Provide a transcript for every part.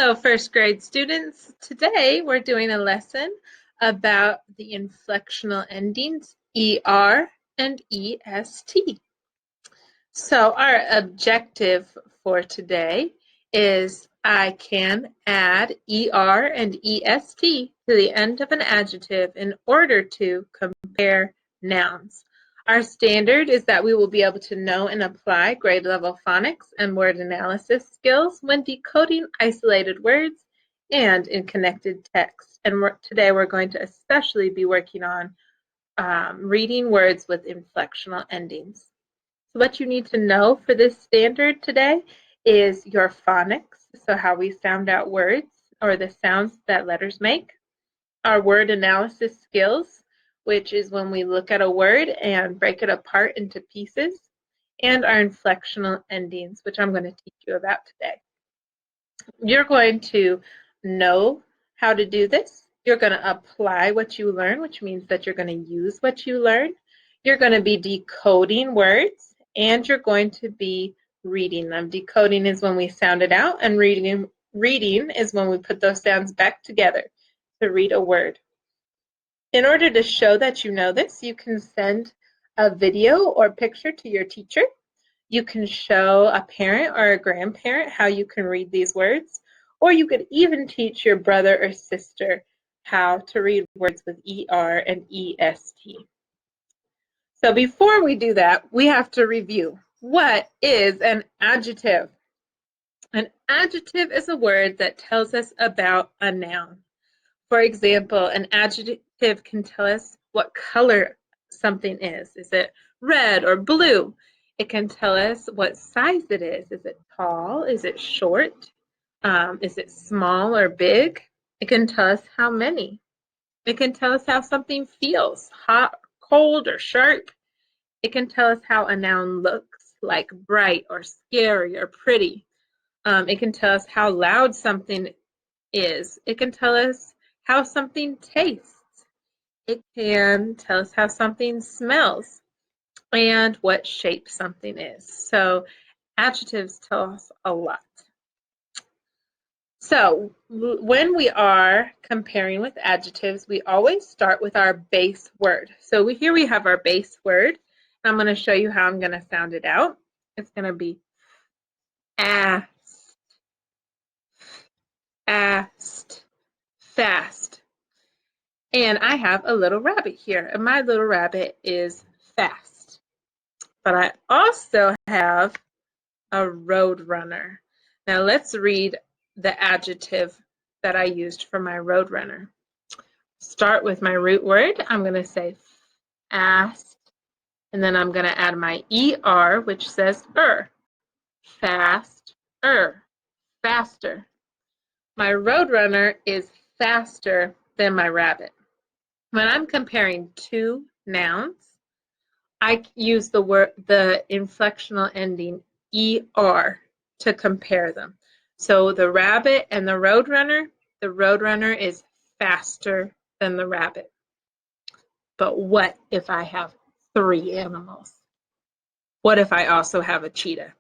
Hello, first grade students. Today we're doing a lesson about the inflectional endings ER and EST. So our objective for today is I can add ER and EST to the end of an adjective in order to compare nouns. Our standard is that we will be able to know and apply grade level phonics and word analysis skills when decoding isolated words and in connected text. And today we're going to especially be working on reading words with inflectional endings. So what you need to know for this standard today is your phonics, so how we sound out words or the sounds that letters make, our word analysis skills, which is when we look at a word and break it apart into pieces, and our inflectional endings, which I'm going to teach you about today. You're going to know how to do this. You're going to apply what you learn, which means that you're going to use what you learn. You're going to be decoding words, and you're going to be reading them. Decoding is when we sound it out, and reading is when we put those sounds back together to read a word. In order to show that you know this, you can send a video or picture to your teacher. You can show a parent or a grandparent how you can read these words, or you could even teach your brother or sister how to read words with ER and EST. So before we do that, we have to review. What is an adjective? An adjective is a word that tells us about a noun. For example, an adjective can tell us what color something is. Is it red or blue? It can tell us what size it is. Is it tall? Is it short? Is it small or big? It can tell us how many. It can tell us how something feels, hot, cold, or sharp. It can tell us how a noun looks, like bright or scary or pretty. It can tell us how loud something is. It can tell us how something tastes. It can tell us how something smells and what shape something is. So adjectives tell us a lot. So when we are comparing with adjectives, we always start with our base word. So here we have our base word. I'm going to show you how I'm going to sound it out. It's going to be asked, asked, fast. And I have a little rabbit here, and my little rabbit is fast. But I also have a road runner. Now let's read the adjective that I used for my road runner. Start with my root word. I'm going to say fast, and then I'm going to add my ER, which says fast, faster. My road runner is faster than my rabbit. When I'm comparing two nouns, I use the inflectional ending ER to compare them. So the rabbit and the road runner is faster than the rabbit. But what if I have three animals? What if I also have a cheetah?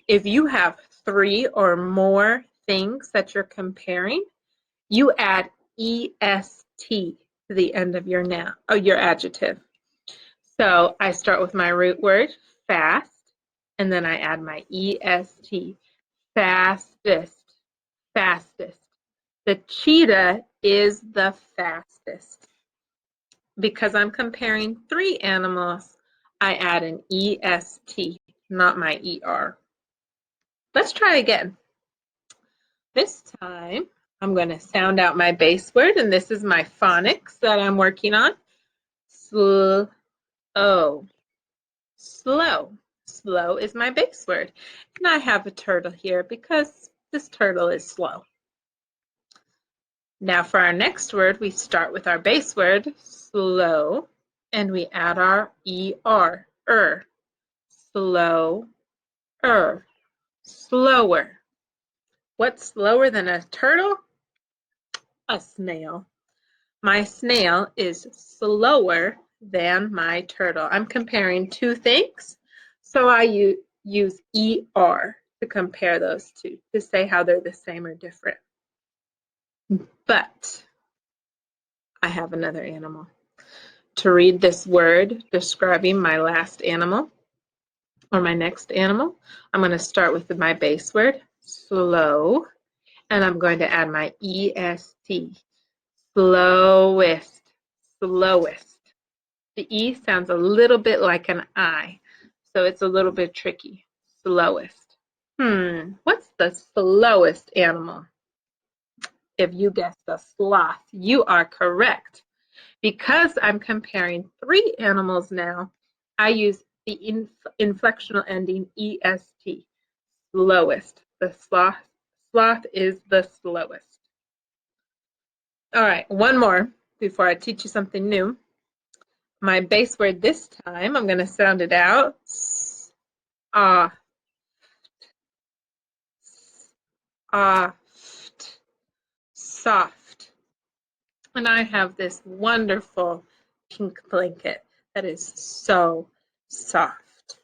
If you have three or more things that you're comparing, you add EST to the end of your noun, or your adjective. So I start with my root word, fast, and then I add my EST, fastest, fastest. The cheetah is the fastest. Because I'm comparing three animals, I add an EST, not my ER. Let's try again. This time, I'm going to sound out my base word, and this is my phonics that I'm working on. Slow. Slow. Slow is my base word. And I have a turtle here because this turtle is slow. Now for our next word, we start with our base word, slow, and we add our ER, slow, slower. What's slower than a turtle? A snail. My snail is slower than my turtle. I'm comparing two things, so I use ER. to compare those two, to say how they're the same or different. But I have another animal. To read this word describing my last animal or my next animal, I'm going to start with my base word, slow, and I'm going to add my EST, slowest, slowest. The E sounds a little bit like an I, so it's a little bit tricky. Slowest. What's the slowest animal? If you guessed a sloth, you are correct. Because I'm comparing 3 animals now, I use the inflectional ending EST, slowest. The sloth is the slowest. All right, one more before I teach you something new. My base word this time, I'm going to sound it out. Soft, soft, soft. And I have this wonderful pink blanket that is so soft.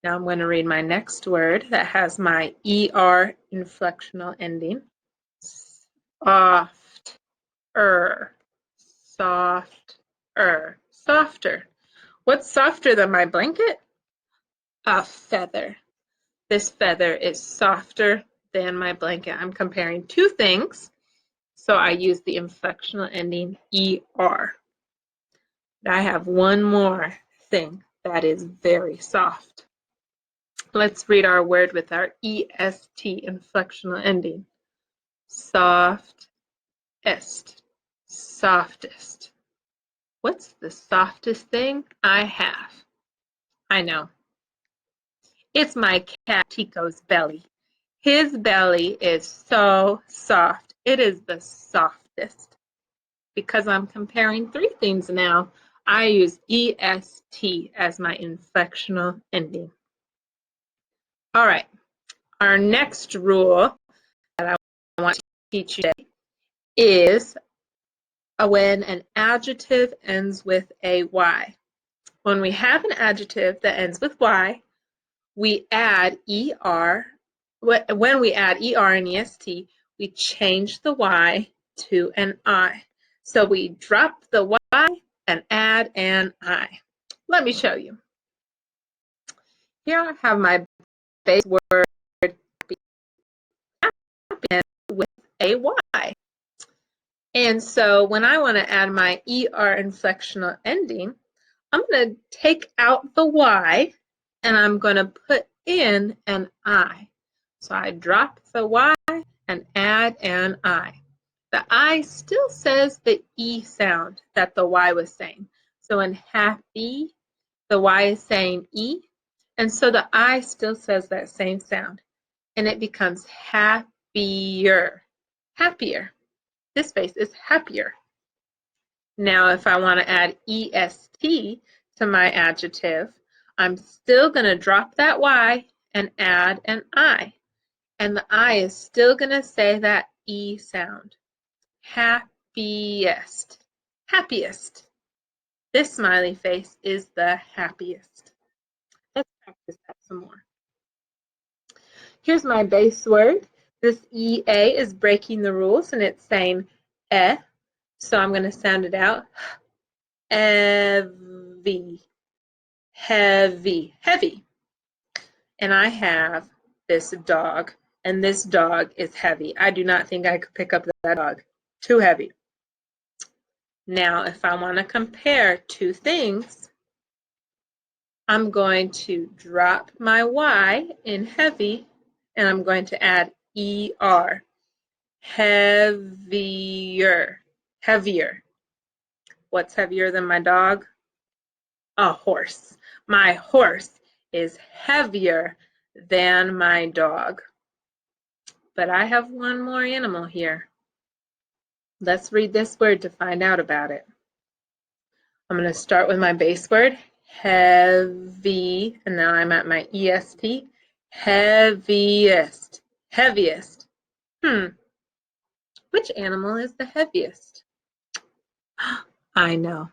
Now I'm going to read my next word that has my ER inflectional ending. Soft, soft, softer. What's softer than my blanket? A feather. This feather is softer than my blanket. I'm comparing 2 things, so I use the inflectional ending ER. I have one more thing that is very soft. Let's read our word with our EST inflectional ending. Softest, softest. What's the softest thing I have? I know. It's my cat Tico's belly. His belly is so soft. It is the softest. Because I'm comparing 3 things now, I use EST as my inflectional ending. All right, our next rule that I want to teach you today is when an adjective ends with a Y. When we have an adjective that ends with Y, we add ER. When we add ER and EST, we change the Y to an I. So we drop the Y and add an I. Let me show you. Here I have my base word with a Y. And so when I want to add my ER inflectional ending, I'm going to take out the Y and I'm going to put in an I. So I drop the Y and add an I. The I still says the E sound that the Y was saying. So in happy, the Y is saying E, and so the I still says that same sound, and it becomes happier, happier. This face is happier. Now, if I want to add EST to my adjective, I'm still going to drop that Y and add an I. And the I is still going to say that E sound. Happiest. Happiest. This smiley face is the happiest. Let's practice that some more. Here's my base word. This EA is breaking the rules and it's saying eh. So I'm going to sound it out. Heavy, heavy, heavy. And I have this dog, and this dog is heavy. I do not think I could pick up that dog. Too heavy. Now, if I want to compare 2 things, I'm going to drop my Y in heavy, and I'm going to add ER. Heavier, heavier. What's heavier than my dog? A horse. My horse is heavier than my dog. But I have one more animal here. Let's read this word to find out about it. I'm going to start with my base word, heavy, and now I'm at my EST. Heaviest, heaviest. Which animal is the heaviest? I know.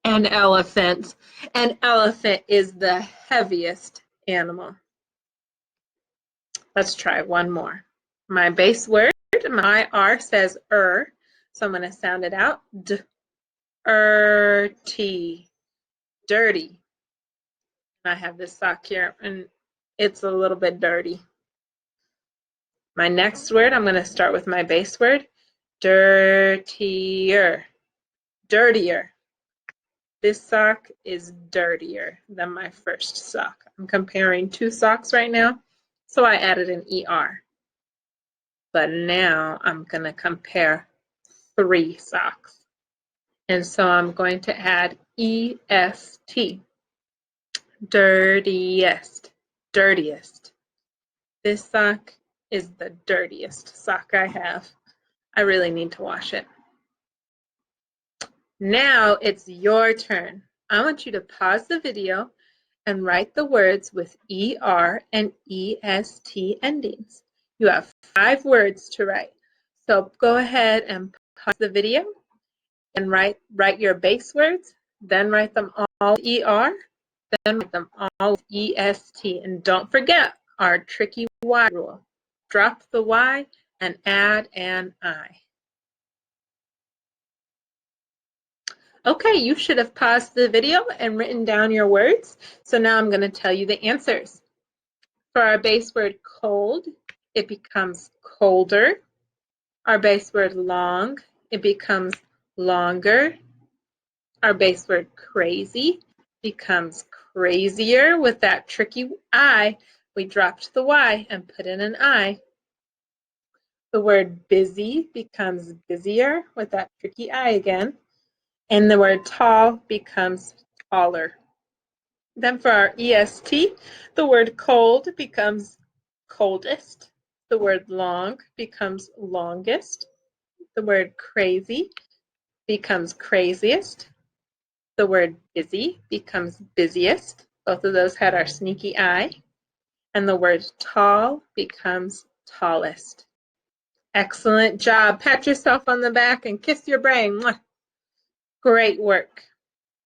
An elephant. An elephant is the heaviest animal. Let's try one more. My base word, my R says so I'm going to sound it out. Dirty. Dirty. I have this sock here, and it's a little bit dirty. My next word, I'm going to start with my base word. Dirtier. Dirtier. This sock is dirtier than my first sock. I'm comparing two socks right now, so I added an ER. But now I'm going to compare three socks. And so I'm going to add EST. Dirtiest. Dirtiest. This sock is the dirtiest sock I have. I really need to wash it. Now it's your turn. I want you to pause the video and write the words with ER and EST endings. You have 5 words to write. So go ahead and pause the video and write your base words, then write them all ER, then write them all EST. And don't forget our tricky Y rule. Drop the Y and add an I. Okay, you should have paused the video and written down your words. So now I'm going to tell you the answers. For our base word cold, it becomes colder. Our base word long, it becomes longer. Our base word crazy becomes crazier. With that tricky I, we dropped the Y and put in an I. The word busy becomes busier with that tricky I again. And the word tall becomes taller. Then for our EST, the word cold becomes coldest. The word long becomes longest. The word crazy becomes craziest. The word busy becomes busiest. Both of those had our sneaky I. And the word tall becomes tallest. Excellent job. Pat yourself on the back and kiss your brain. Great work.